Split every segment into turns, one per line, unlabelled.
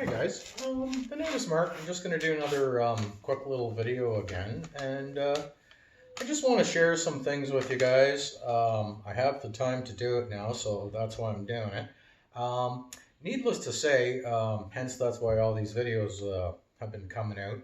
Hi guys, the name is Mark. I'm just going to do another quick little video again, and I just want to share some things with you guys. I have the time to do it now, so that's why I'm doing it. Needless to say, hence that's why all these videos have been coming out.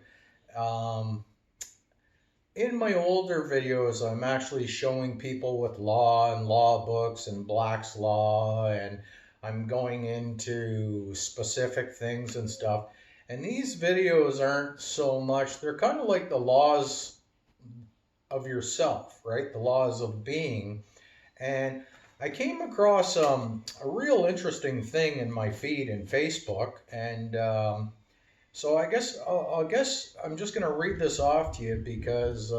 In my older videos, I'm actually showing people with law and law books and Black's Law, and I'm going into specific things and stuff. And these videos aren't so much, they're kind of like the laws of yourself, right? The laws of being. And I came across a real interesting thing in my feed in Facebook, and so I guess I'm just going to read this off to you because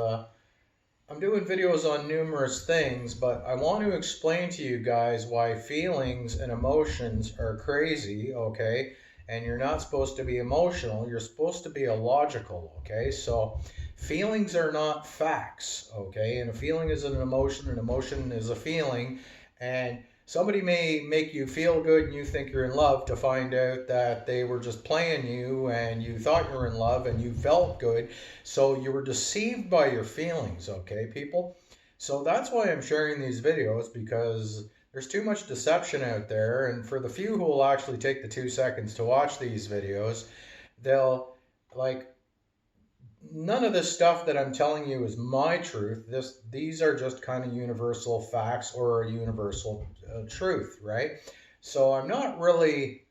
I'm doing videos on numerous things, but I want to explain to you guys why feelings and emotions are crazy, okay? And you're not supposed to be emotional, you're supposed to be illogical, okay? So feelings are not facts, okay? And a feeling is an emotion is a feeling, and somebody may make you feel good and you think you're in love to find out that they were just playing you and you thought you were in love and you felt good. So you were deceived by your feelings, okay, people? So that's why I'm sharing these videos, because there's too much deception out there. And for the few who will actually take the 2 seconds to watch these videos, they'll like, none of this stuff that I'm telling you is my truth. These are just kind of universal facts or a universal truth, right? So I'm not really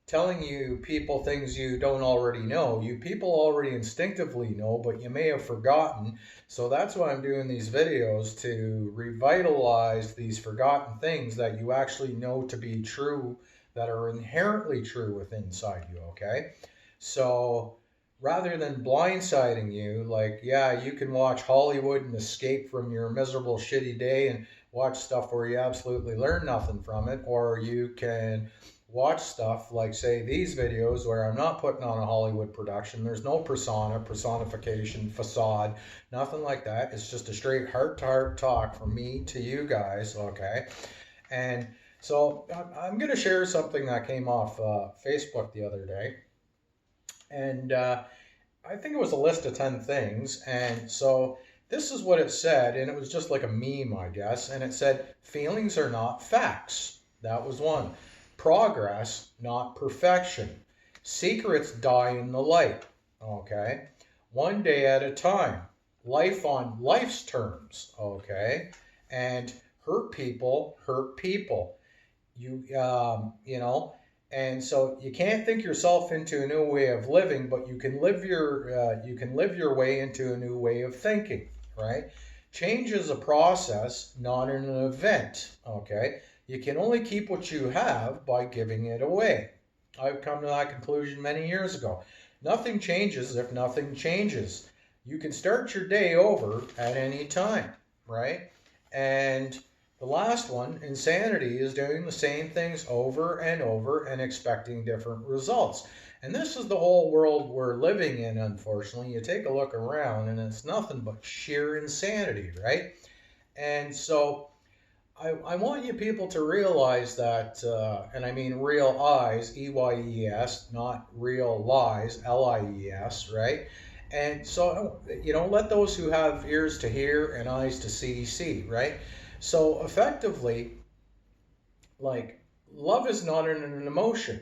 telling you people things you don't already know. You people already instinctively know, but you may have forgotten. So that's why I'm doing these videos, to revitalize these forgotten things that you actually know to be true, that are inherently true within inside you, okay? So rather than blindsiding you, like, yeah, you can watch Hollywood and escape from your miserable, shitty day and watch stuff where you absolutely learn nothing from it, or you can watch stuff like, say, these videos where I'm not putting on a Hollywood production. There's no personification, facade, nothing like that. It's just a straight heart-to-heart talk from me to you guys, okay? And so I'm going to share something that came off Facebook the other day. And I think it was a list of 10 things. And so this is what it said, and it was just like a meme, I guess. And it said, feelings are not facts. That was one. Progress, not perfection. Secrets die in the light. Okay. One day at a time. Life on life's terms. Okay. And hurt people hurt people. You know, and so you can't think yourself into a new way of living, but you can live your way into a new way of thinking, right? Change is a process, not an event, okay? You can only keep what you have by giving it away. I've come to that conclusion many years ago. Nothing changes if nothing changes. You can start your day over at any time, right? And the last one, insanity, is doing the same things over and over and expecting different results. And this is the whole world we're living in, unfortunately. You take a look around and it's nothing but sheer insanity, right? And so I want you people to realize that, and I mean real eyes, E-Y-E-S, not real lies, L-I-E-S, right? And so, let those who have ears to hear and eyes to see, right? So effectively, like, love is not an emotion.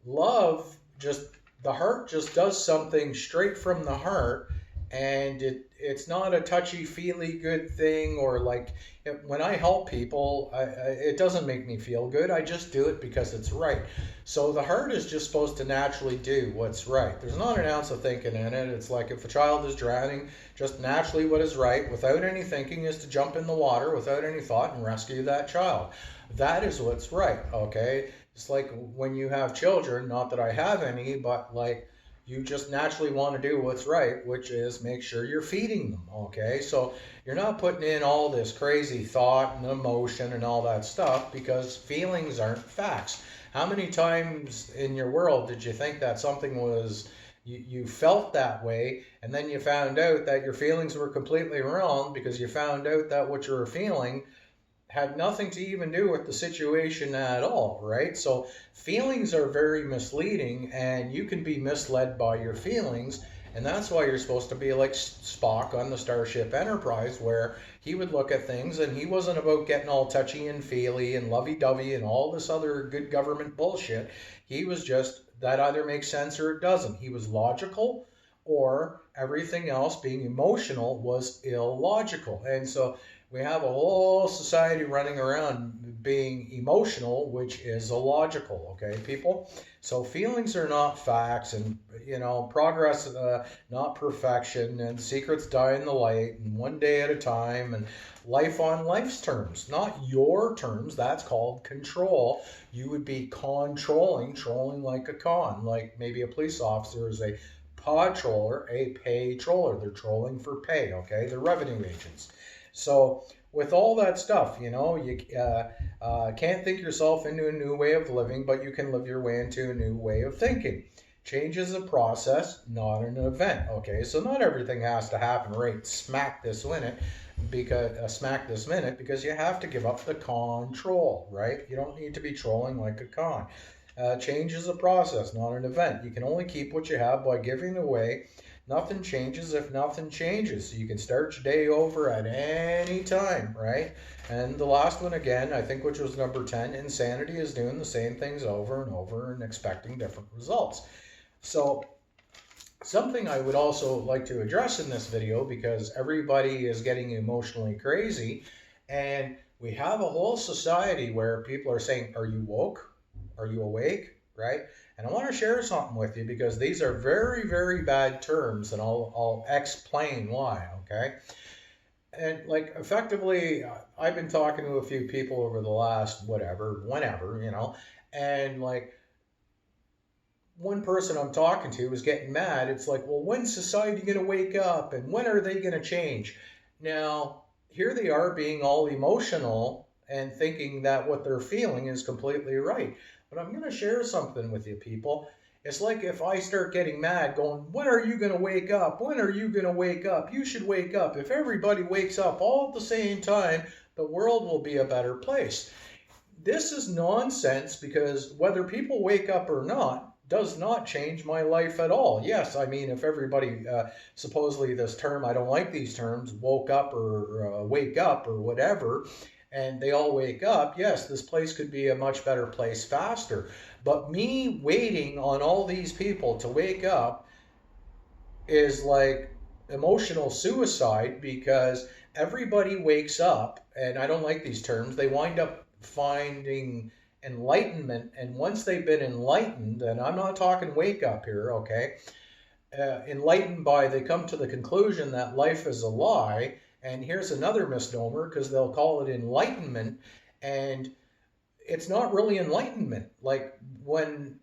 Love just, the heart just does something straight from the heart, and it's not a touchy feely good thing, or like, when I help people, it doesn't make me feel good. I just do it because it's right. So the heart is just supposed to naturally do what's right. There's not an ounce of thinking in it. It's like if a child is drowning, just naturally what is right without any thinking is to jump in the water without any thought and rescue that child. That is what's right, okay? It's like when you have children, not that I have any, but like, you just naturally want to do what's right, which is make sure you're feeding them, okay? So you're not putting in all this crazy thought and emotion and all that stuff, because feelings aren't facts. How many times in your world did you think that something was, you felt that way, and then you found out that your feelings were completely wrong, because you found out that what you were feeling had nothing to even do with the situation at all, right? So feelings are very misleading, and you can be misled by your feelings. And that's why you're supposed to be like Spock on the Starship Enterprise, where he would look at things and he wasn't about getting all touchy and feely and lovey-dovey and all this other good government bullshit. He was just, that either makes sense or it doesn't. He was logical, or everything else, being emotional, was illogical. And so we have a whole society running around being emotional, which is illogical, okay, people? So feelings are not facts, and progress, not perfection, and secrets die in the light, and one day at a time, and life on life's terms, not your terms. That's called control. You would be trolling like a con, like maybe a police officer is a patroller, a pay troller. They're trolling for pay, okay? They're revenue agents. So with all that stuff, you can't think yourself into a new way of living, but you can live your way into a new way of thinking. Change is a process, not an event. Okay, so not everything has to happen right smack this minute, because you have to give up the control, right? You don't need to be trolling like a con. Change is a process, not an event. You can only keep what you have by giving away. Nothing changes if nothing changes. So you can start your day over at any time, right? And the last one again, I think, which was number 10, insanity is doing the same things over and over and expecting different results. So something I would also like to address in this video, because everybody is getting emotionally crazy, and we have a whole society where people are saying, are you woke? Are you awake? Right? And I want to share something with you, because these are very, very bad terms, and I'll explain why, okay? And like, effectively, I've been talking to a few people over the last whenever, and like, one person I'm talking to was getting mad. It's like, well, when's society going to wake up, and when are they going to change? Now, here they are being all emotional and thinking that what they're feeling is completely right. But I'm going to share something with you, people. It's like if I start getting mad going, when are you going to wake up? When are you going to wake up? You should wake up. If everybody wakes up all at the same time, the world will be a better place. This is nonsense, because whether people wake up or not does not change my life at all. Yes, I mean, if everybody, supposedly this term, I don't like these terms, woke up or wake up or whatever, and they all wake up, yes, this place could be a much better place faster. But me waiting on all these people to wake up is like emotional suicide, because everybody wakes up, and I don't like these terms, they wind up finding enlightenment. And once they've been enlightened, and I'm not talking wake up here, okay, enlightened by, they come to the conclusion that life is a lie. And here's another misnomer, because they'll call it enlightenment, and it's not really enlightenment. Like, when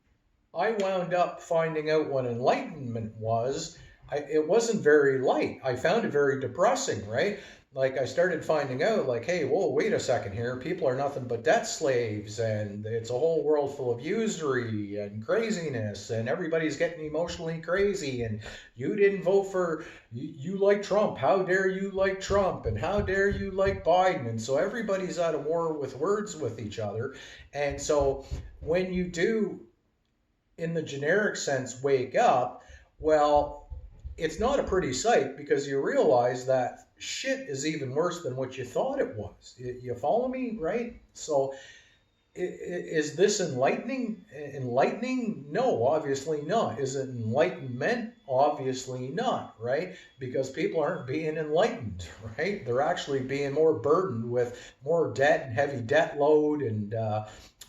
I wound up finding out what enlightenment was, it wasn't very light. I found it very depressing, right? Like, I started finding out, like, hey, whoa, wait a second here. People are nothing but debt slaves, and it's a whole world full of usury and craziness, and everybody's getting emotionally crazy, and you didn't vote for, you like Trump. How dare you like Trump? And how dare you like Biden? And so everybody's at a war with words with each other. And so when you do, in the generic sense, wake up, well, it's not a pretty sight, because you realize that shit is even worse than what you thought it was. You follow me, right? So is this enlightening? Enlightening? No, obviously not. Is it enlightenment? Obviously not, right? Because people aren't being enlightened, right? They're actually being more burdened with more debt and heavy debt load and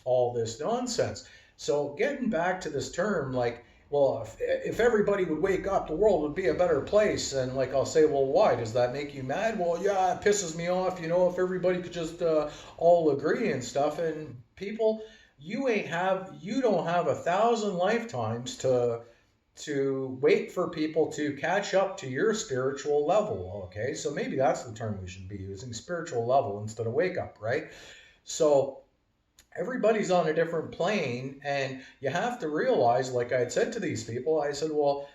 all this nonsense. So getting back to this term, like, well, if everybody would wake up, the world would be a better place. And like, I'll say, well, why? Does that make you mad? Well, yeah, it pisses me off, if everybody could just all agree and stuff. And people, you don't have 1,000 lifetimes to wait for people to catch up to your spiritual level, okay? So maybe that's the term we should be using, spiritual level instead of wake up, right? So everybody's on a different plane, and you have to realize, like I had said to these people, I said, well,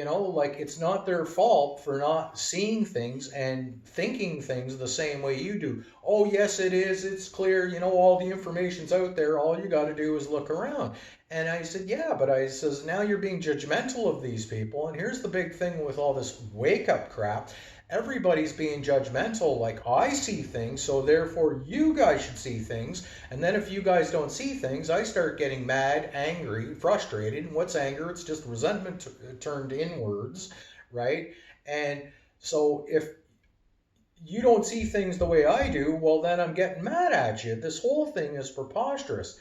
like it's not their fault for not seeing things and thinking things the same way you do. Oh, yes, it is. It's clear. All the information's out there. All you got to do is look around. And I said, yeah, but I says, now you're being judgmental of these people. And here's the big thing with all this wake up crap. Everybody's being judgmental, like I see things, so therefore you guys should see things. And then if you guys don't see things, I start getting mad, angry, frustrated. And what's anger? It's just resentment turned inwards, right? And so if you don't see things the way I do, well, then I'm getting mad at you. This whole thing is preposterous.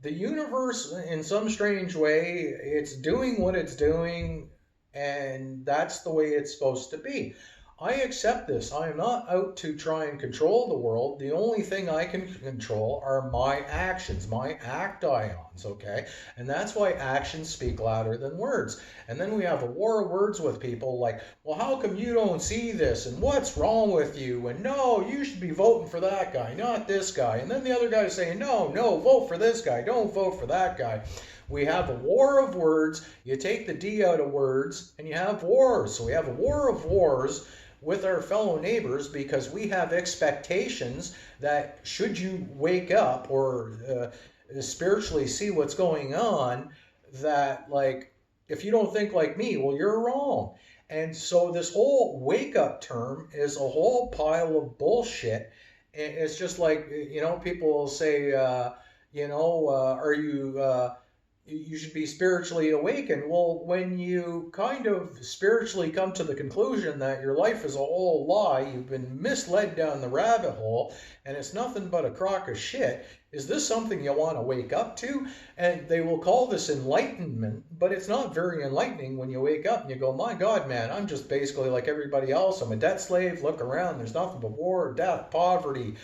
The universe, in some strange way, it's doing what it's doing, and that's the way it's supposed to be. I accept this. I am not out to try and control the world. The only thing I can control are my actions, my actions, okay? And that's why actions speak louder than words. And then we have a war of words with people like, well, how come you don't see this? And what's wrong with you? And no, you should be voting for that guy, not this guy. And then the other guy is saying, no, vote for this guy. Don't vote for that guy. We have a war of words. You take the D out of words and you have wars. So we have a war of wars with our fellow neighbors because we have expectations that should you wake up or spiritually see what's going on, that like if you don't think like me, well, you're wrong. And so this whole wake up term is a whole pile of bullshit. It's just like, people will say, are you should be spiritually awakened. Well, when you kind of spiritually come to the conclusion that your life is a whole lie, you've been misled down the rabbit hole, and it's nothing but a crock of shit, is this something you want to wake up to? And they will call this enlightenment, but it's not very enlightening when you wake up and you go, my God, man, I'm just basically like everybody else. I'm a debt slave. Look around. There's nothing but war, death, poverty,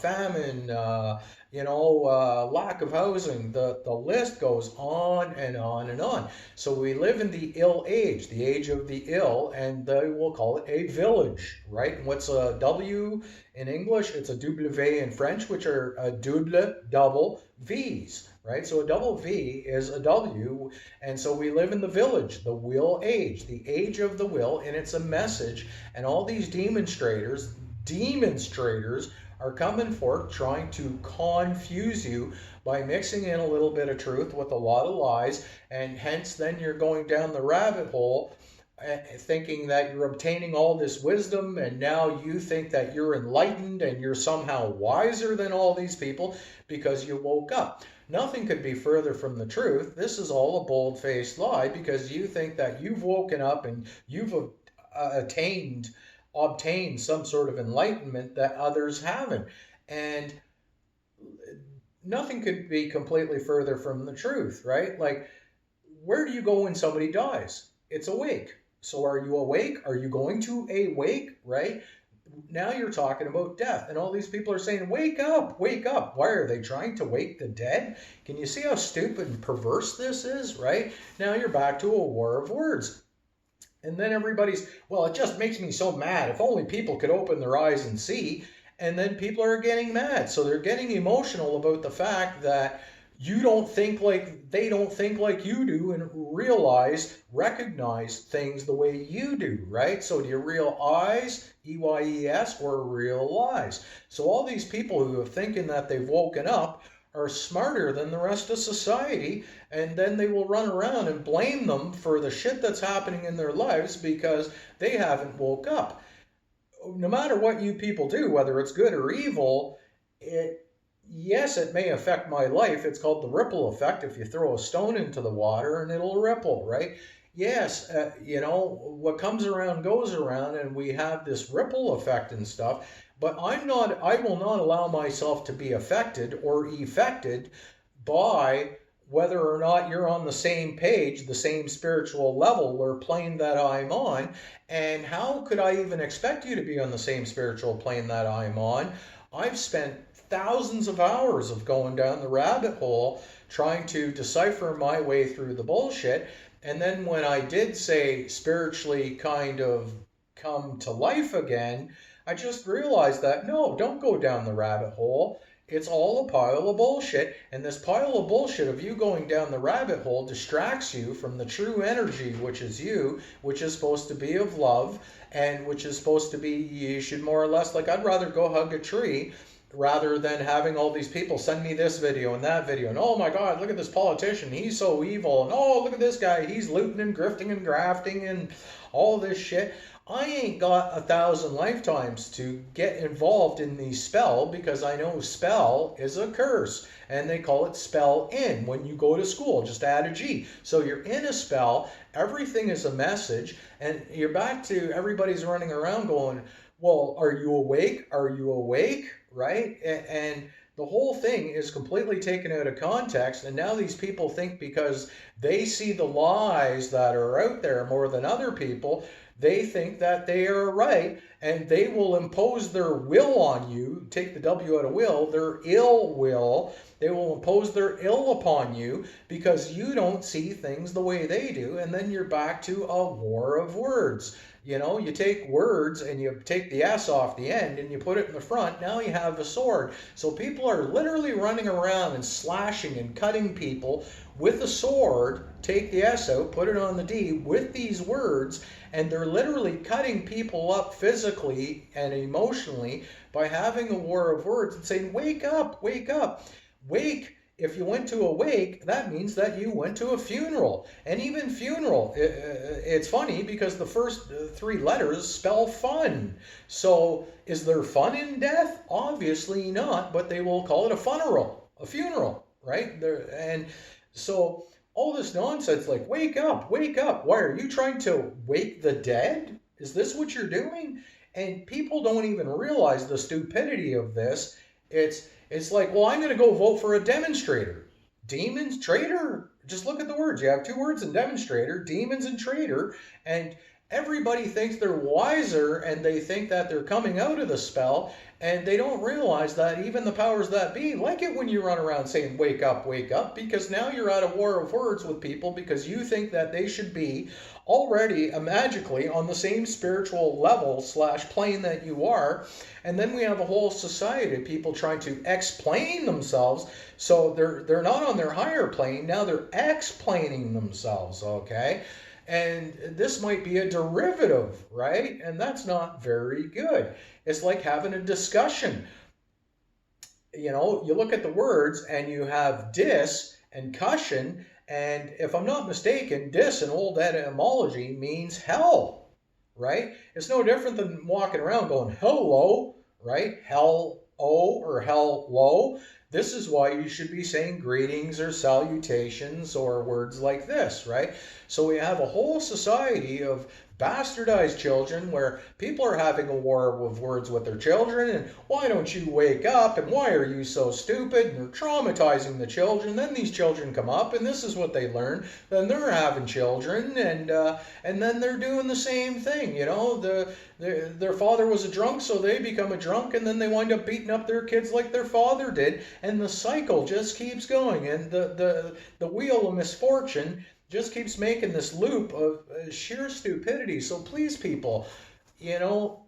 famine, lack of housing. The list goes on and on and on. So we live in the ill age, the age of the ill, and they will call it a village, right? And what's a W in English? It's a W in French, which are a double V's, right? So a double V is a W, and so we live in the village, the will age, the age of the will, and it's a message. And all these demonstrators are coming forth trying to confuse you by mixing in a little bit of truth with a lot of lies, and hence then you're going down the rabbit hole thinking that you're obtaining all this wisdom, and now you think that you're enlightened and you're somehow wiser than all these people because you woke up. Nothing could be further from the truth. This is all a bold-faced lie because you think that you've woken up and you've obtained some sort of enlightenment that others haven't. And nothing could be completely further from the truth, right? Like, where do you go when somebody dies? It's awake. So are you awake? Are you going to awake, right? Now you're talking about death, and all these people are saying, wake up, wake up. Why are they trying to wake the dead? Can you see how stupid and perverse this is, right? Now you're back to a war of words. And then everybody's, well, it just makes me so mad. If only people could open their eyes and see. And then people are getting mad. So they're getting emotional about the fact that you don't think like they don't think like you do and recognize things the way you do, right? So do you realize, EYES, or real lies? So all these people who are thinking that they've woken up are smarter than the rest of society, and then they will run around and blame them for the shit that's happening in their lives because they haven't woke up. No matter what you people do, whether it's good or evil, yes, it may affect my life. It's called the ripple effect. If you throw a stone into the water and it'll ripple, right? Yes, what comes around goes around, and we have this ripple effect and stuff. But I will not allow myself to be affected or effected by whether or not you're on the same page, the same spiritual level or plane that I'm on. And how could I even expect you to be on the same spiritual plane that I'm on? I've spent thousands of hours of going down the rabbit hole trying to decipher my way through the bullshit. And then when I did say spiritually kind of come to life again, I just realized that, no, don't go down the rabbit hole. It's all a pile of bullshit, and this pile of bullshit of you going down the rabbit hole distracts you from the true energy, which is you, which is supposed to be of love, and which is supposed to be, you should more or less, like, I'd rather go hug a tree rather than having all these people send me this video and that video, and oh my god, look at this politician, he's so evil, and oh, look at this guy, he's looting and grifting and grafting and all this shit. I ain't got 1,000 lifetimes to get involved in the spell, because I know spell is a curse, and they call it spell in when you go to school. Just add a G. So you're in a spell, everything is a message, and you're back to everybody's running around going, well, are you awake? Are you awake? Right? And the whole thing is completely taken out of context, and now these people think because they see the lies that are out there more than other people, they think that they are right, and they will impose their will on you. Take the W out of will, their ill will. They will impose their ill upon you because you don't see things the way they do, and then you're back to a war of words. You know, you take words and you take the S off the end and you put it in the front. Now you have a sword. So people are literally running around and slashing and cutting people with a sword. Take the S out, put it on the D with these words, and they're literally cutting people up physically and emotionally by having a war of words and saying, wake up, wake up. Wake. If you went to a wake, that means that you went to a funeral. And even funeral, it's funny because the first three letters spell fun. So is there fun in death? Obviously not, but they will call it a funeral, right? And so all this nonsense like, wake up, wake up. Why, are you trying to wake the dead? Is this what you're doing? And people don't even realize the stupidity of this. It's like, well, I'm going to go vote for a demonstrator. Demons, traitor? Just look at the words. You have two words in demonstrator, demons and traitor, and everybody thinks they're wiser, and they think that they're coming out of the spell, and they don't realize that even the powers that be like it when you run around saying, wake up, because now you're at a war of words with people because you think that they should be already magically on the same spiritual level / plane that you are. And then we have a whole society of people trying to explain themselves. So they're not on their higher plane. Now they're explaining themselves, okay? And this might be a derivative, right? And that's not very good. It's like having a discussion. You know, you look at the words and you have dis and cushion. And if I'm not mistaken, dis in old etymology means hell, right? It's no different than walking around going, hello, right? Hell-o or hell-lo. This is why you should be saying greetings or salutations or words like this, right? So we have a whole society of bastardized children where people are having a war of words with their children, and why don't you wake up, and why are you so stupid, and they're traumatizing the children. Then these children come up and this is what they learn, then they're having children, and then they're doing the same thing. You know, their father was a drunk, so they become a drunk, and then they wind up beating up their kids like their father did, and the cycle just keeps going, and the wheel of misfortune just keeps making this loop of sheer stupidity. So please, people, you know,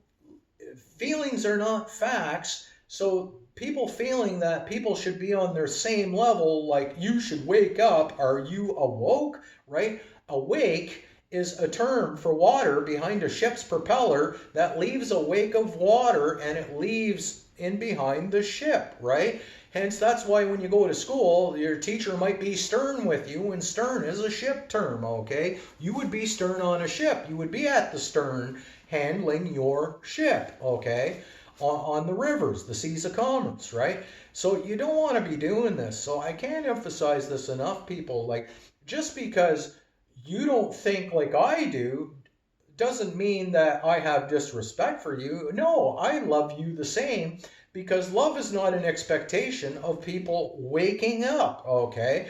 feelings are not facts. So people feeling that people should be on their same level, like you should wake up, are you awoke, right? Awake is a term for water behind a ship's propeller that leaves a wake of water, and it leaves in behind the ship, right? Hence, that's why when you go to school, your teacher might be stern with you, and stern is a ship term, okay? You would be stern on a ship. You would be at the stern handling your ship, okay? On the rivers, the seas of commerce, right? So you don't want to be doing this. So I can't emphasize this enough, people. Like, just because you don't think like I do doesn't mean that I have disrespect for you. No, I love you the same. Because love is not an expectation of people waking up, okay?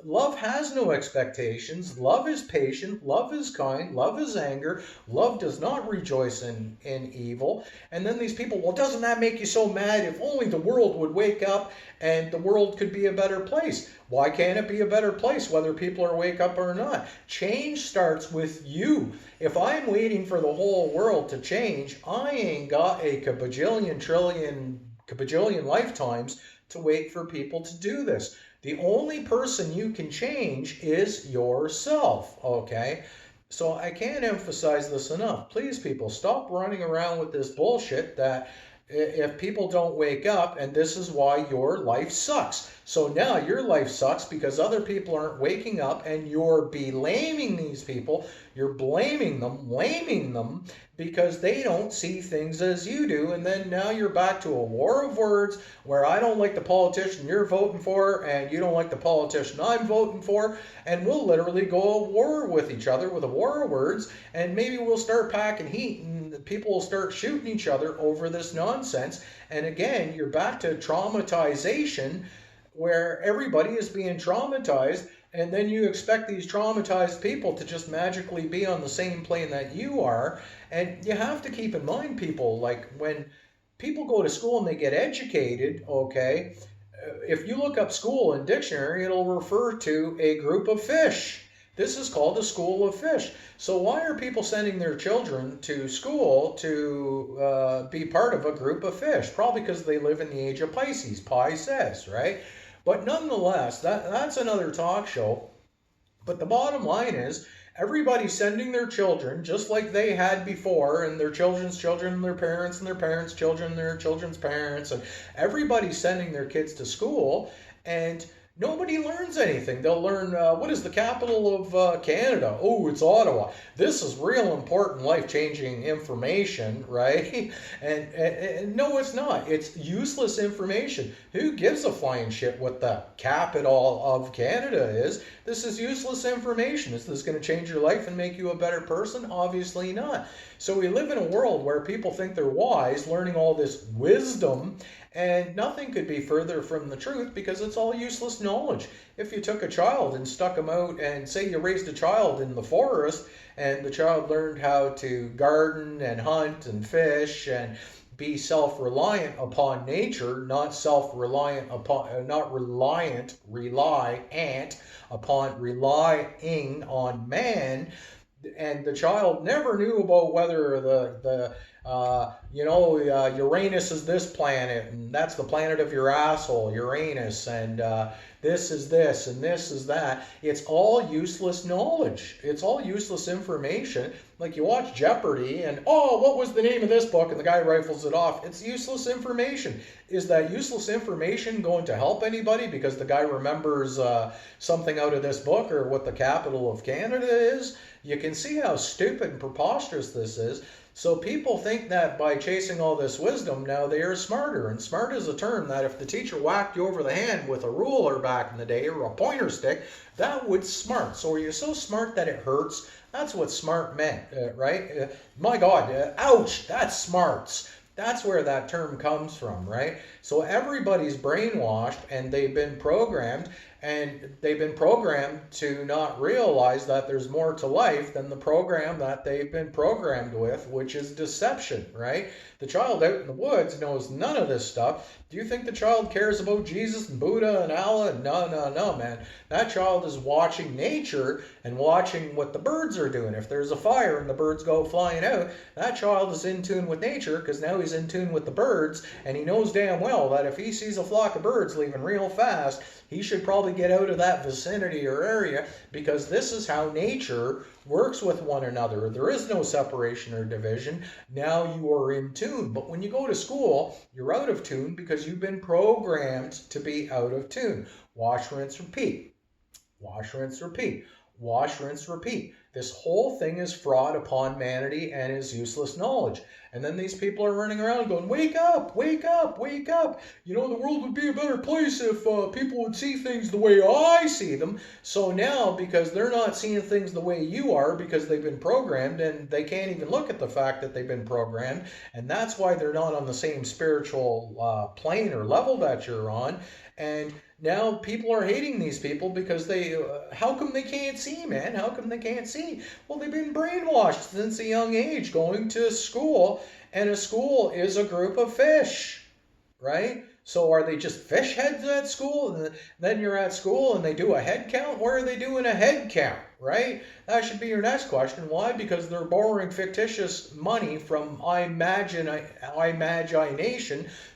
Love has no expectations. Love is patient. Love is kind. Love is anger. Love does not rejoice in evil. And then these people, well, doesn't that make you so mad? If only the world would wake up and the world could be a better place. Why can't it be a better place, whether people are wake up or not? Change starts with you. If I'm waiting for the whole world to change, I ain't got a kabajillion, trillion, kabajillion lifetimes to wait for people to do this. The only person you can change is yourself, okay? So I can't emphasize this enough. Please, people, stop running around with this bullshit that if people don't wake up, and this is why your life sucks. So now your life sucks because other people aren't waking up, and you're blaming these people. You're blaming them, blaming them because they don't see things as you do. And then now you're back to a war of words where I don't like the politician you're voting for, and you don't like the politician I'm voting for. And we'll literally go to war with each other with a war of words. And maybe we'll start packing heat, and people will start shooting each other over this nonsense. And again, you're back to traumatization, where everybody is being traumatized, and then you expect these traumatized people to just magically be on the same plane that you are. And you have to keep in mind, people, like when people go to school and they get educated, okay, if you look up school in dictionary, it'll refer to a group of fish. This is called a school of fish. So why are people sending their children to school to be part of a group of fish? Probably because they live in the age of Pisces, Pi says, right? But nonetheless, that's another talk show. But the bottom line is, everybody's sending their children just like they had before, and their children's children, and their parents' children, and their children's parents, and everybody's sending their kids to school, and nobody learns anything. They'll learn, what is the capital of Canada? Oh, it's Ottawa. This is real important life-changing information, right? And no, it's not. It's useless information. Who gives a flying shit what the capital of Canada is? This is useless information. Is this going to change your life and make you a better person? Obviously not. So we live in a world where people think they're wise, learning all this wisdom, and nothing could be further from the truth because it's all useless knowledge. If you took a child and stuck them out, and say you raised a child in the forest, and the child learned how to garden and hunt and fish and be self-reliant upon nature, not self-reliant upon, not reliant, reliant upon relying on man, and the child never knew about whether Uranus is this planet, and that's the planet of your asshole, Uranus, and this is this, and this is that. It's all useless knowledge. It's all useless information. Like you watch Jeopardy, and, oh, what was the name of this book? And the guy rifles it off. It's useless information. Is that useless information going to help anybody because the guy remembers something out of this book or what the capital of Canada is? You can see how stupid and preposterous this is. So people think that by chasing all this wisdom, now they are smarter. And smart is a term that if the teacher whacked you over the hand with a ruler back in the day or a pointer stick, that would smart. So are you so smart that it hurts? That's what smart meant, right? My God, ouch, that's smarts. That's where that term comes from, right? So everybody's brainwashed, and they've been programmed, to not realize that there's more to life than the program that they've been programmed with, which is deception, right? The child out in the woods knows none of this stuff. Do you think the child cares about Jesus and Buddha and Allah? No, man. That child is watching nature and watching what the birds are doing. If there's a fire and the birds go flying out, that child is in tune with nature because now he's in tune with the birds, and he knows damn well that if he sees a flock of birds leaving real fast, he should probably get out of that vicinity or area, because this is how nature works with one another. There is no separation or division. Now you are in tune. But when you go to school, you're out of tune because you've been programmed to be out of tune. Wash, rinse, repeat. Wash, rinse, repeat. Wash, rinse, repeat. This whole thing is fraud upon humanity and is useless knowledge. And then these people are running around going, wake up, wake up, wake up. You know, the world would be a better place if people would see things the way I see them. So now, because they're not seeing things the way you are, because they've been programmed, and they can't even look at the fact that they've been programmed, and that's why they're not on the same spiritual plane or level that you're on. And now people are hating these people because how come they can't see, man? How come they can't see? Well, they've been brainwashed since a young age, going to school, and a school is a group of fish, right? So are they just fish heads at school? And then you're at school and they do a head count? Where are they doing a head count, right? That should be your next question. Why? Because they're borrowing fictitious money from imagination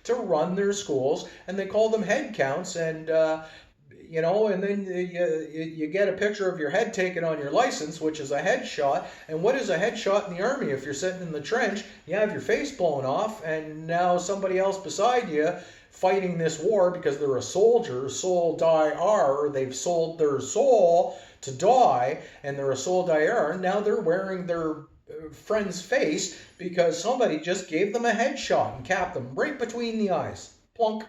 to run their schools, and they call them head counts. And and then you get a picture of your head taken on your license, which is a headshot. And what is a headshot in the army? If you're sitting in the trench, you have your face blown off, and now somebody else beside you fighting this war because they're a soldier, soul die R, they've sold their soul to die, and they're a soul die R. Now they're wearing their friend's face because somebody just gave them a headshot and capped them right between the eyes. Plunk,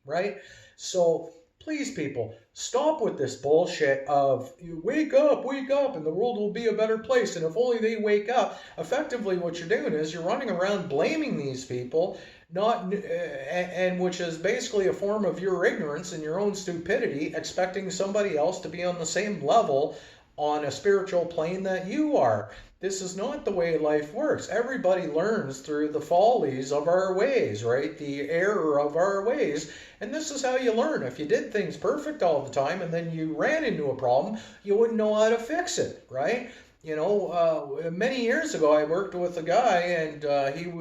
right? So please, people, stop with this bullshit of wake up, and the world will be a better place. And if only they wake up. Effectively, what you're doing is you're running around blaming these people, and which is basically a form of your ignorance and your own stupidity, expecting somebody else to be on the same level on a spiritual plane that you are. This is not the way life works. Everybody learns through the follies of our ways, right? The error of our ways. And this is how you learn. If you did things perfect all the time and then you ran into a problem, you wouldn't know how to fix it, right? Many years ago, I worked with a guy, and he,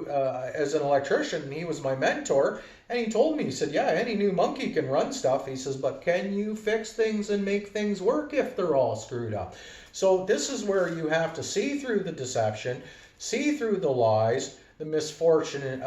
as an electrician, he was my mentor. And he told me, he said, yeah, any new monkey can run stuff. He says, but can you fix things and make things work if they're all screwed up? So this is where you have to see through the deception, see through the lies, the misfortunate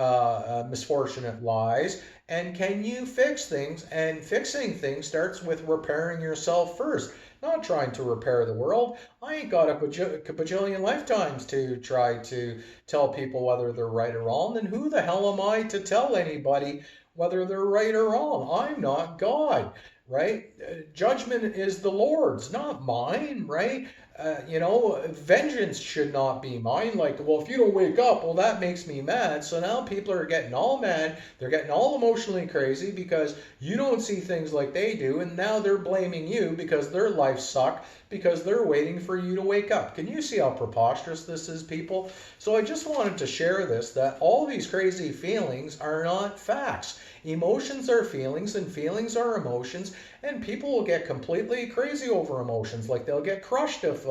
lies, and can you fix things? And fixing things starts with repairing yourself first, not trying to repair the world. I ain't got a bajillion lifetimes to try to tell people whether they're right or wrong. Then who the hell am I to tell anybody whether they're right or wrong? I'm not God, right? Judgment is the Lord's, not mine, right? Vengeance should not be mine. Like, well, if you don't wake up, well, that makes me mad. So now people are getting all mad. They're getting all emotionally crazy because you don't see things like they do. And now they're blaming you because their lives suck because they're waiting for you to wake up. Can you see how preposterous this is, people? So I just wanted to share this, that all these crazy feelings are not facts. Emotions are feelings and feelings are emotions, and people will get completely crazy over emotions. Like they'll get crushed if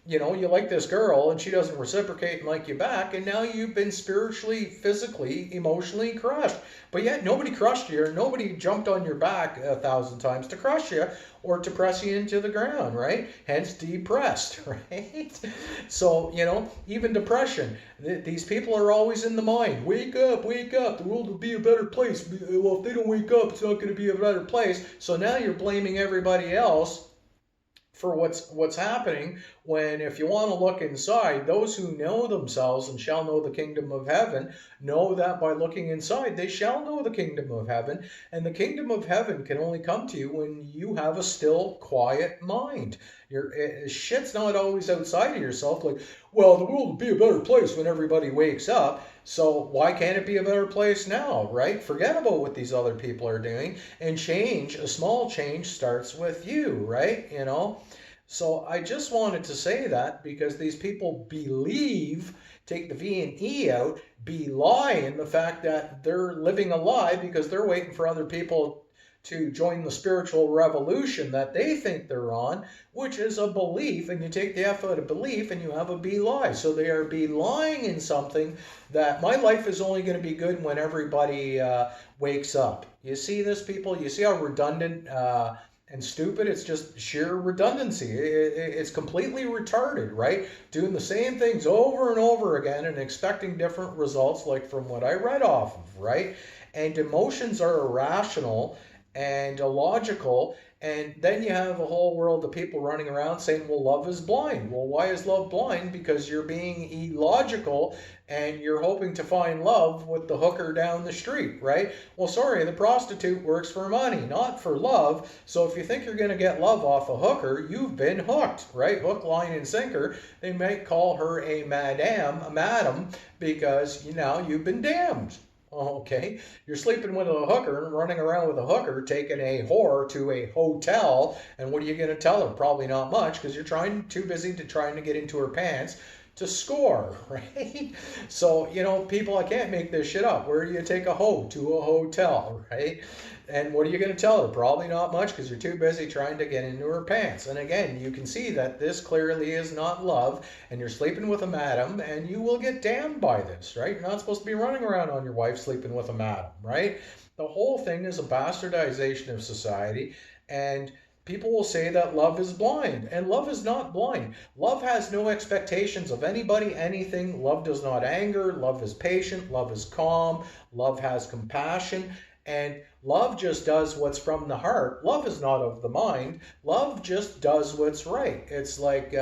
you like this girl and she doesn't reciprocate and like you back, and now you've been spiritually, physically, emotionally crushed. But yet nobody crushed you, or nobody jumped on your back 1,000 times to crush you or to press you into the ground, right? Hence depressed, right? So, even depression, these people are always in the mind. Wake up, the world will be a better place. Well, if they don't wake up, it's not going to be a better place. So now you're blaming everybody else for what's happening, when if you want to look inside, those who know themselves and shall know the kingdom of heaven know that by looking inside they shall know the kingdom of heaven. And the kingdom of heaven can only come to you when you have a still, quiet mind. Your shit's not always outside of yourself, like, well, the world will be a better place when everybody wakes up. So why can't it be a better place now, right? Forget about what these other people are doing, and change, a small change starts with you, right? So I just wanted to say that because these people believe, take the V and E out, belie in the fact that they're living a lie because they're waiting for other people to join the spiritual revolution that they think they're on, which is a belief, and you take the F out of belief and you have a belie. So they are belying in something that my life is only going to be good when everybody wakes up. You see this, people? You see how redundant and stupid? It's just sheer redundancy. It's completely retarded, right? Doing the same things over and over again and expecting different results, like from what I read off of, right? And emotions are irrational and illogical, and then you have a whole world of people running around saying, well, love is blind. Well, why is love blind? Because you're being illogical and you're hoping to find love with the hooker down the street, right? Well, sorry, the prostitute works for money, not for love. So if you think you're going to get love off a hooker, you've been hooked, right? Hook, line, and sinker. They might call her a madam, because you've been damned. Okay, you're sleeping with a hooker, running around with a hooker, taking a whore to a hotel, and what are you going to tell her? Probably not much, because you're trying to get into her pants to score, right? So, people, I can't make this shit up. Where do you take a hoe? To a hotel, right? And what are you going to tell her? Probably not much, because you're too busy trying to get into her pants. And again, you can see that this clearly is not love, and you're sleeping with a madam, and you will get damned by this, right? You're not supposed to be running around on your wife sleeping with a madam, right? The whole thing is a bastardization of society, and people will say that love is blind, and love is not blind. Love has no expectations of anybody, anything. Love does not anger. Love is patient. Love is calm. Love has compassion. And love just does what's from the heart. Love is not of the mind. Love just does what's right. It's like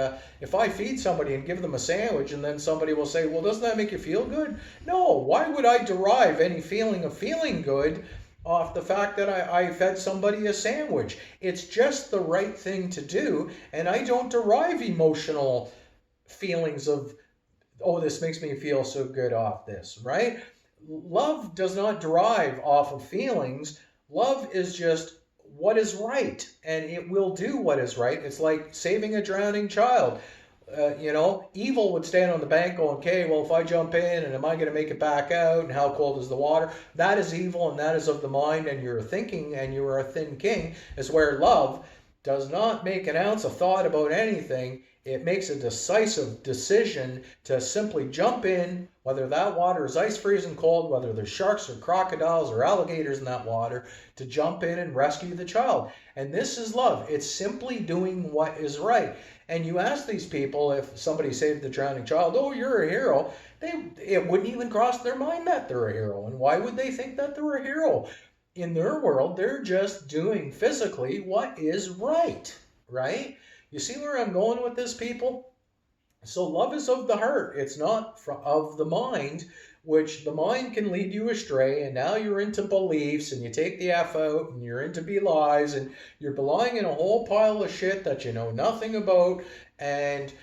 if I feed somebody and give them a sandwich, and then somebody will say, well, doesn't that make you feel good? No, why would I derive any feeling of feeling good off the fact that I fed somebody a sandwich? It's just the right thing to do, and I don't derive emotional feelings of, oh, this makes me feel so good off this, right? Love does not derive off of feelings. Love is just what is right, and it will do what is right. It's like saving a drowning child. Evil would stand on the bank going, okay, well, if I jump in, and am I going to make it back out, and how cold is the water? That is evil, and that is of the mind, and you're thinking, and you are a thin king, is where love does not make an ounce of thought about anything. It makes a decisive decision to simply jump in, whether that water is ice freezing cold, whether there's sharks or crocodiles or alligators in that water, to jump in and rescue the child. And this is love. It's simply doing what is right. And you ask these people, if somebody saved the drowning child, oh, you're a hero, it wouldn't even cross their mind that they're a hero. And why would they think that they're a hero? In their world, they're just doing physically what is right, right? You see where I'm going with this, people? So love is of the heart. It's not of the mind, which the mind can lead you astray, and now you're into beliefs, and you take the F out, and you're into belies, and you're belying in a whole pile of shit that you know nothing about, and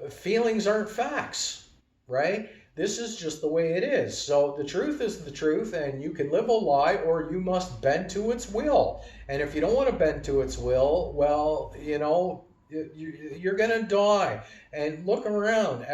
feelings aren't facts, right? This is just the way it is. So the truth is the truth, and you can live a lie, or you must bend to its will. And if you don't want to bend to its will, well, you're gonna die. And look around.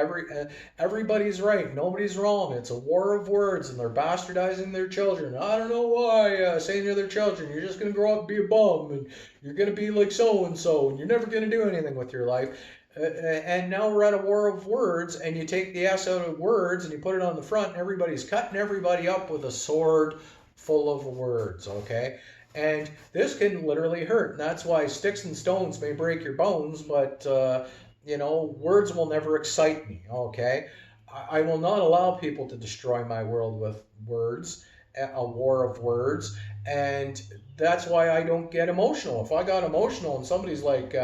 Everybody's right. Nobody's wrong. It's a war of words, and they're bastardizing their children. I don't know why. Saying to their children, you're just gonna grow up and be a bum, and you're gonna be like so and so, and you're never gonna do anything with your life. And now we're at a war of words, and you take the S out of words and you put it on the front, and everybody's cutting everybody up with a sword full of words, okay? And this can literally hurt. And that's why sticks and stones may break your bones, but, words will never excite me, okay? I will not allow people to destroy my world with words, a war of words. And that's why I don't get emotional. If I got emotional and somebody's like,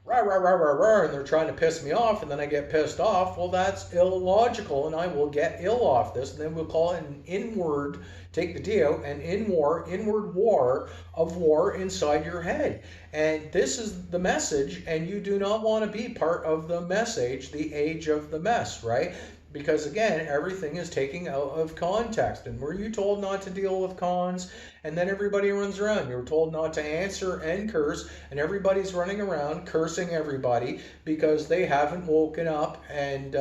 rah, rah, rah, rah, rah, and they're trying to piss me off, and then I get pissed off, well, that's illogical, and I will get ill off this, and then we'll call it an inward, take the D out, an inward war of war inside your head. And this is the message, and you do not want to be part of the message, the age of the mess, right? Because again, everything is taken out of context. And were you told not to deal with cons? And then everybody runs around. You were told not to answer and curse, and everybody's running around cursing everybody because they haven't woken up, and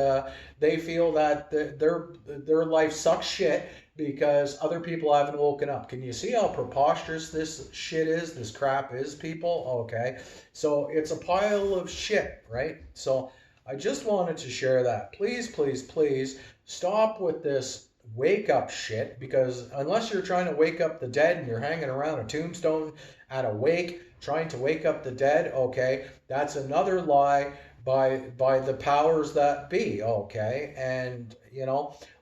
they feel that their life sucks shit because other people haven't woken up. Can you see how preposterous this shit is, this crap is, people? Okay, so it's a pile of shit, right? So I just wanted to share that. Please, please, please stop with this wake up shit, because unless you're trying to wake up the dead and you're hanging around a tombstone at a wake trying to wake up the dead, okay, that's another lie by the powers that be, okay? And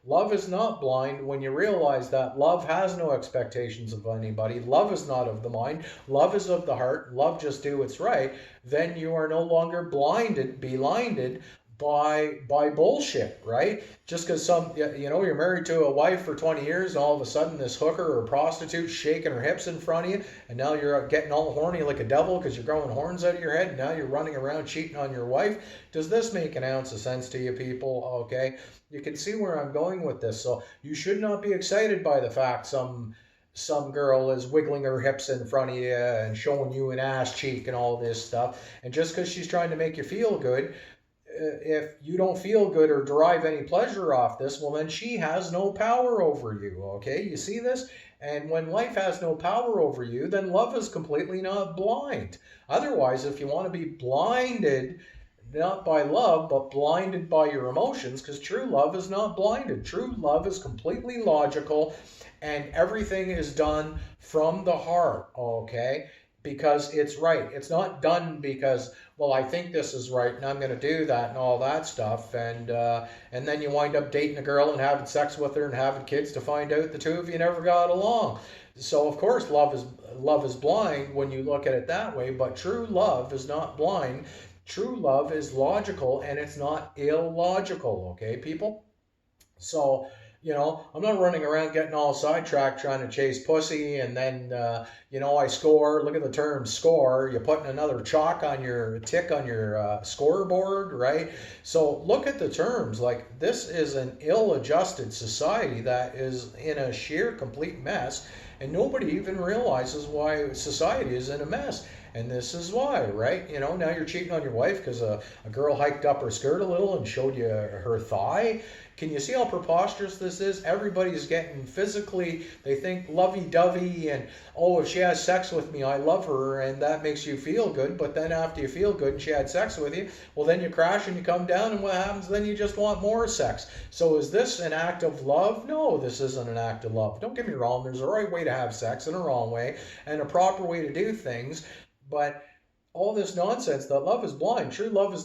love is not blind when you realize that love has no expectations of anybody. Love is not of the mind. Love is of the heart. Love just do what's right. Then you are no longer blinded by bullshit, right? Just because you're married to a wife for 20 years, and all of a sudden this hooker or prostitute shaking her hips in front of you, and now you're getting all horny like a devil because you're growing horns out of your head, and now you're running around cheating on your wife. Does this make an ounce of sense to you, people? Okay, you can see where I'm going with this. So you should not be excited by the fact some girl is wiggling her hips in front of you and showing you an ass cheek and all this stuff. And just because she's trying to make you feel good, if you don't feel good or derive any pleasure off this, well, then she has no power over you. Okay, you see this? And when life has no power over you, then love is completely not blind. Otherwise, if you want to be blinded, not by love, but blinded by your emotions, because true love is not blinded. True love is completely logical, and everything is done from the heart, okay? Because it's right. It's not done because, well, I think this is right and I'm going to do that and all that stuff. And then you wind up dating a girl and having sex with her and having kids to find out the two of you never got along. So of course love is blind when you look at it that way, but true love is not blind. True love is logical and it's not illogical, okay, people? So, I'm not running around getting all sidetracked trying to chase pussy and then, I score. Look at the term score. You're putting another chalk on your tick on your scoreboard, right? So look at the terms. Like, this is an ill-adjusted society that is in a sheer complete mess, and nobody even realizes why society is in a mess. And this is why, right? Now you're cheating on your wife because a girl hiked up her skirt a little and showed you her thigh. Can you see how preposterous this is? Everybody's getting physically, they think lovey-dovey and, oh, if she has sex with me, I love her, and that makes you feel good. But then after you feel good and she had sex with you, well, then you crash and you come down, and what happens? Then you just want more sex. So is this an act of love? No, this isn't an act of love. Don't get me wrong. There's a right way to have sex and a wrong way and a proper way to do things. But all this nonsense that love is blind, true love is